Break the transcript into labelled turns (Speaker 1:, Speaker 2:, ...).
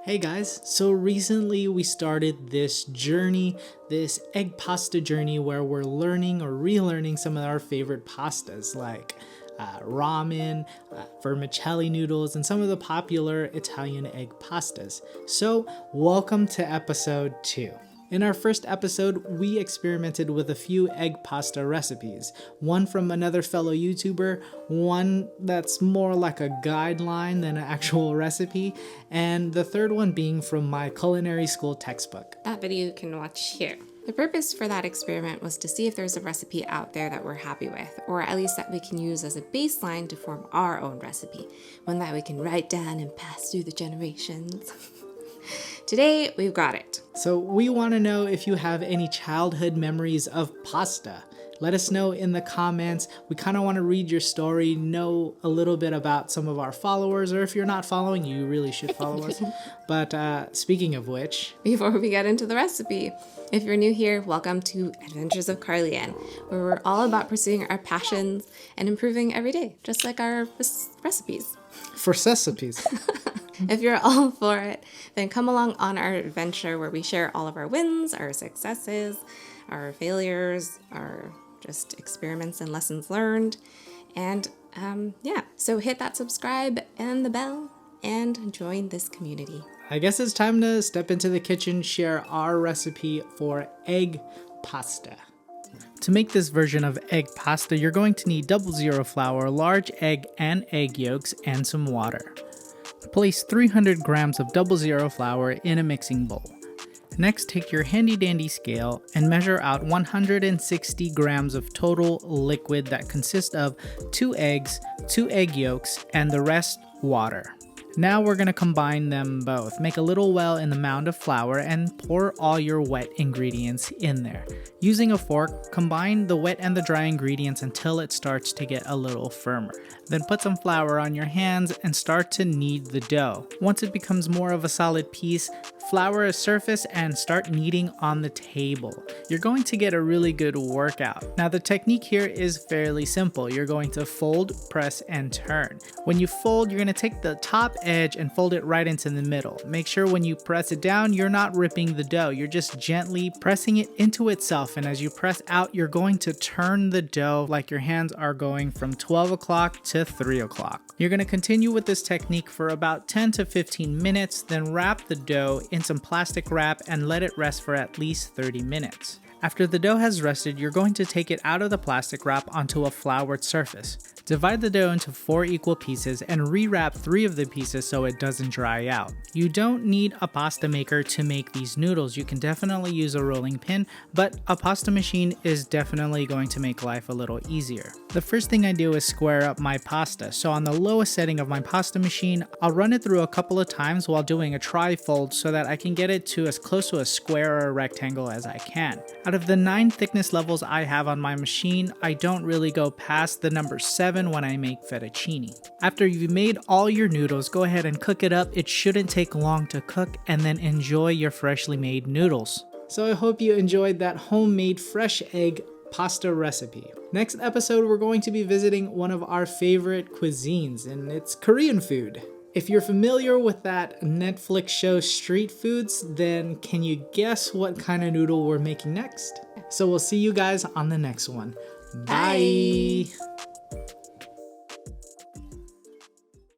Speaker 1: Hey guys, so recently we started this journey, this egg pasta journey where we're learning or relearning some of our favorite pastas like ramen, vermicelli noodles, and some of the popular Italian egg pastas. So welcome to episode 2. In our first episode, we experimented with a few egg pasta recipes. One from another fellow YouTuber, one that's more like a guideline than an actual recipe, and the third one being from my culinary school textbook.
Speaker 2: That video you can watch here. The purpose for that experiment was to see if there's a recipe out there that we're happy with, or at least that we can use as a baseline to form our own recipe, one that we can write down and pass through the generations. Today, we've got it.
Speaker 1: So we want to know if you have any childhood memories of pasta. Let us know in the comments. We kind of want to read your story, know a little bit about some of our followers, or if you're not following, you really should follow us. But speaking of which,
Speaker 2: Before we get into the recipe, if you're new here, welcome to Adventures of Carly Ann, where we're all about pursuing our passions and improving every day, just like our recipes.
Speaker 1: for recipes.
Speaker 2: If you're all for it, then come along on our adventure where we share all of our wins, our successes, our failures, our just experiments and lessons learned. And so hit that subscribe and the bell and join this community.
Speaker 1: I guess it's time to step into the kitchen, share our recipe for egg pasta. To make this version of egg pasta, you're going to need 00 flour, large egg and egg yolks, and some water. Place 300 grams of 00 flour in a mixing bowl. Next, take your handy dandy scale and measure out 160 grams of total liquid that consists of 2 eggs, 2 egg yolks, and the rest water. Now we're going to combine them both. Make a little well in the mound of flour and pour all your wet ingredients in there. Using a fork, combine the wet and the dry ingredients until it starts to get a little firmer. Then put some flour on your hands and start to knead the dough. Once it becomes more of a solid piece, flour a surface and start kneading on the table. You're going to get a really good workout. Now the technique here is fairly simple. You're going to fold, press, and turn. When you fold, you're going to take the top edge and fold it right into the middle. Make sure when you press it down, you're not ripping the dough. You're just gently pressing it into itself. And as you press out, you're going to turn the dough like your hands are going from 12 o'clock to 3 o'clock. You're going to continue with this technique for about 10 to 15 minutes, then wrap the dough in some plastic wrap and let it rest for at least 30 minutes. After the dough has rested, you're going to take it out of the plastic wrap onto a floured surface. Divide the dough into 4 equal pieces and rewrap 3 of the pieces so it doesn't dry out. You don't need a pasta maker to make these noodles. You can definitely use a rolling pin, but a pasta machine is definitely going to make life a little easier. The first thing I do is square up my pasta. So on the lowest setting of my pasta machine, I'll run it through a couple of times while doing a tri-fold so that I can get it to as close to a square or a rectangle as I can. Out of the 9 thickness levels I have on my machine, I don't really go past the number 7 when I make fettuccine. After you've made all your noodles, go ahead and cook it up. It shouldn't take long to cook, and then enjoy your freshly made noodles. So I hope you enjoyed that homemade fresh egg pasta recipe. Next episode, we're going to be visiting one of our favorite cuisines, and it's Korean food. If you're familiar with that Netflix show Street Foods, then can you guess what kind of noodle we're making next? So we'll see you guys on the next one. Bye.